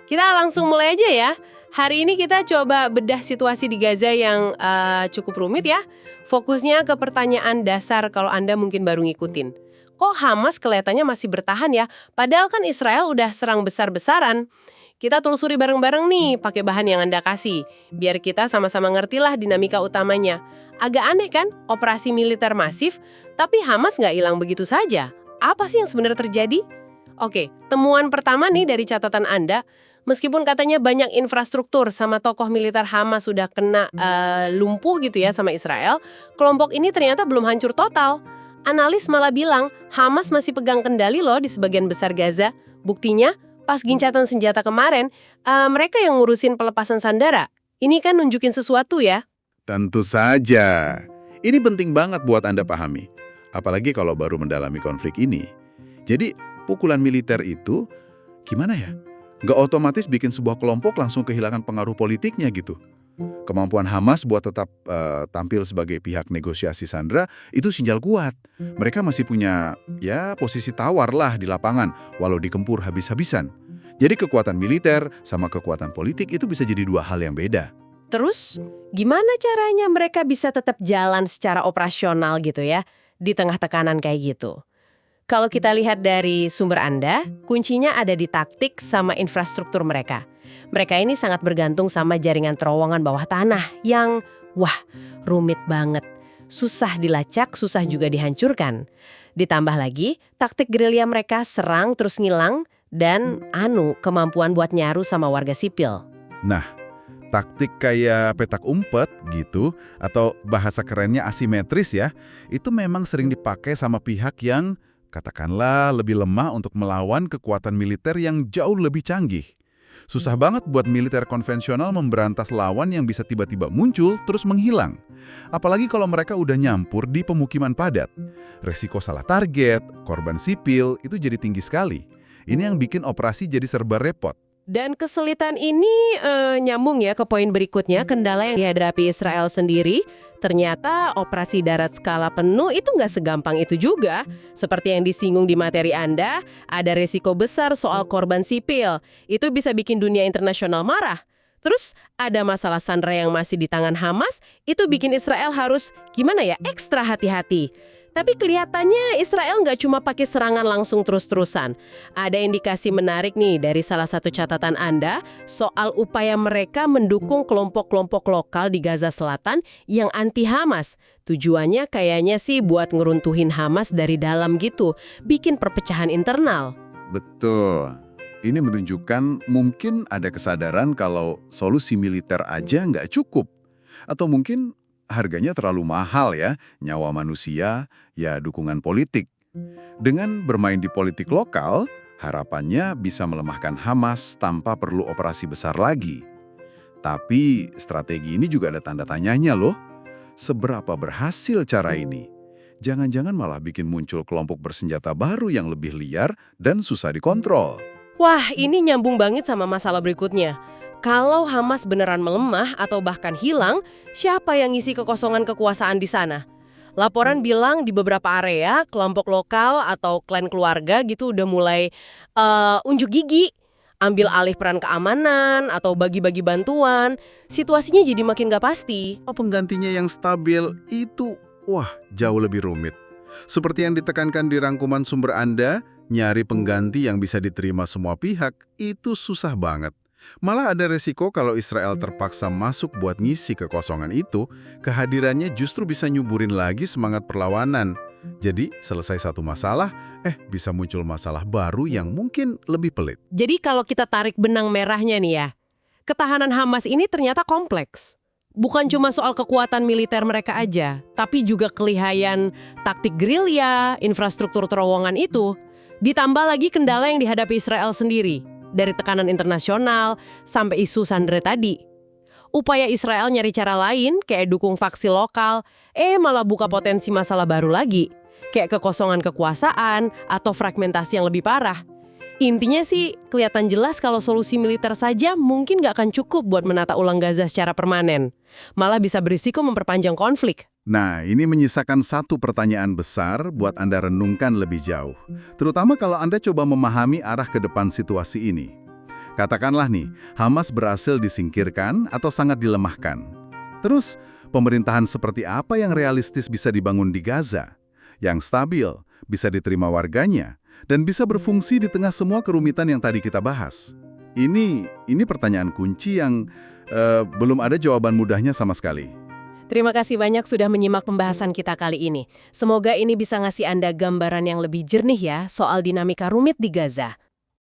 Kita langsung mulai aja ya. Hari ini kita coba bedah situasi di Gaza yang cukup rumit ya. Fokusnya ke pertanyaan dasar kalau Anda mungkin baru ngikutin. Kok Hamas kelihatannya masih bertahan ya? Padahal kan Israel udah serang besar-besaran. Kita telusuri bareng-bareng nih pakai bahan yang Anda kasih. Biar kita sama-sama ngertilah dinamika utamanya. Agak aneh kan, operasi militer masif, tapi Hamas nggak hilang begitu saja. Apa sih yang sebenarnya terjadi? Oke, temuan pertama nih dari catatan Anda. Meskipun katanya banyak infrastruktur sama tokoh militer Hamas sudah kena lumpuh gitu ya sama Israel, kelompok ini ternyata belum hancur total. Analis malah bilang Hamas masih pegang kendali loh di sebagian besar Gaza. Buktinya, pas gencatan senjata kemarin, mereka yang ngurusin pelepasan sandera. Ini kan nunjukin sesuatu ya. Tentu saja. Ini penting banget buat Anda pahami. Apalagi kalau baru mendalami konflik ini. Jadi, pukulan militer itu gimana ya? Nggak otomatis bikin sebuah kelompok langsung kehilangan pengaruh politiknya gitu. Kemampuan Hamas buat tetap tampil sebagai pihak negosiasi sandera itu sinyal kuat. Mereka masih punya posisi tawar lah di lapangan walau dikempur habis-habisan. Jadi kekuatan militer sama kekuatan politik itu bisa jadi dua hal yang beda. Terus, gimana caranya mereka bisa tetap jalan secara operasional gitu ya, di tengah tekanan kayak gitu? Kalau kita lihat dari sumber Anda, kuncinya ada di taktik sama infrastruktur mereka. Mereka ini sangat bergantung sama jaringan terowongan bawah tanah yang, rumit banget. Susah dilacak, susah juga dihancurkan. Ditambah lagi, taktik gerilya mereka serang terus ngilang, dan kemampuan buat nyaru sama warga sipil. Nah, taktik kayak petak umpet gitu, atau bahasa kerennya asimetris ya, itu memang sering dipakai sama pihak yang katakanlah lebih lemah untuk melawan kekuatan militer yang jauh lebih canggih. Susah banget buat militer konvensional memberantas lawan yang bisa tiba-tiba muncul terus menghilang. Apalagi kalau mereka udah nyampur di pemukiman padat. Resiko salah target, korban sipil, itu jadi tinggi sekali. Ini yang bikin operasi jadi serba repot. Dan kesulitan ini nyambung ya ke poin berikutnya, kendala yang dihadapi Israel sendiri. Ternyata operasi darat skala penuh itu nggak segampang itu juga. Seperti yang disinggung di materi Anda, ada resiko besar soal korban sipil. Itu bisa bikin dunia internasional marah. Terus ada masalah sandera yang masih di tangan Hamas, itu bikin Israel harus ekstra hati-hati. Tapi kelihatannya Israel nggak cuma pakai serangan langsung terus-terusan. Ada indikasi menarik nih dari salah satu catatan Anda soal upaya mereka mendukung kelompok-kelompok lokal di Gaza Selatan yang anti-Hamas. Tujuannya kayaknya sih buat ngeruntuhin Hamas dari dalam gitu, bikin perpecahan internal. Betul. Ini menunjukkan mungkin ada kesadaran kalau solusi militer aja nggak cukup. Atau mungkin harganya terlalu mahal ya, nyawa manusia, dukungan politik. Dengan bermain di politik lokal, harapannya bisa melemahkan Hamas tanpa perlu operasi besar lagi. Tapi strategi ini juga ada tanda tanyanya loh. Seberapa berhasil cara ini? Jangan-jangan malah bikin muncul kelompok bersenjata baru yang lebih liar dan susah dikontrol. Wah, ini nyambung banget sama masalah berikutnya. Kalau Hamas beneran melemah atau bahkan hilang, siapa yang ngisi kekosongan kekuasaan di sana? Laporan bilang di beberapa area, kelompok lokal atau klan keluarga gitu udah mulai unjuk gigi, ambil alih peran keamanan atau bagi-bagi bantuan. Situasinya jadi makin gak pasti. Penggantinya yang stabil itu, jauh lebih rumit. Seperti yang ditekankan di rangkuman sumber Anda, nyari pengganti yang bisa diterima semua pihak itu susah banget. Malah ada resiko kalau Israel terpaksa masuk buat ngisi kekosongan itu, kehadirannya justru bisa nyuburin lagi semangat perlawanan. Jadi, selesai satu masalah, bisa muncul masalah baru yang mungkin lebih pelit. Jadi kalau kita tarik benang merahnya nih ya, ketahanan Hamas ini ternyata kompleks. Bukan cuma soal kekuatan militer mereka aja, tapi juga kelihayan taktik gerilya, infrastruktur terowongan itu. Ditambah lagi kendala yang dihadapi Israel sendiri. Dari tekanan internasional sampai isu sandera tadi. Upaya Israel nyari cara lain, kayak dukung faksi lokal, malah buka potensi masalah baru lagi. Kayak kekosongan kekuasaan atau fragmentasi yang lebih parah. Intinya sih, kelihatan jelas kalau solusi militer saja mungkin nggak akan cukup buat menata ulang Gaza secara permanen. Malah bisa berisiko memperpanjang konflik. Nah, ini menyisakan satu pertanyaan besar buat Anda renungkan lebih jauh. Terutama kalau Anda coba memahami arah ke depan situasi ini. Katakanlah nih, Hamas berhasil disingkirkan atau sangat dilemahkan. Terus, pemerintahan seperti apa yang realistis bisa dibangun di Gaza? Yang stabil, bisa diterima warganya, dan bisa berfungsi di tengah semua kerumitan yang tadi kita bahas. Ini pertanyaan kunci yang belum ada jawaban mudahnya sama sekali. Terima kasih banyak sudah menyimak pembahasan kita kali ini. Semoga ini bisa ngasih Anda gambaran yang lebih jernih ya soal dinamika rumit di Gaza.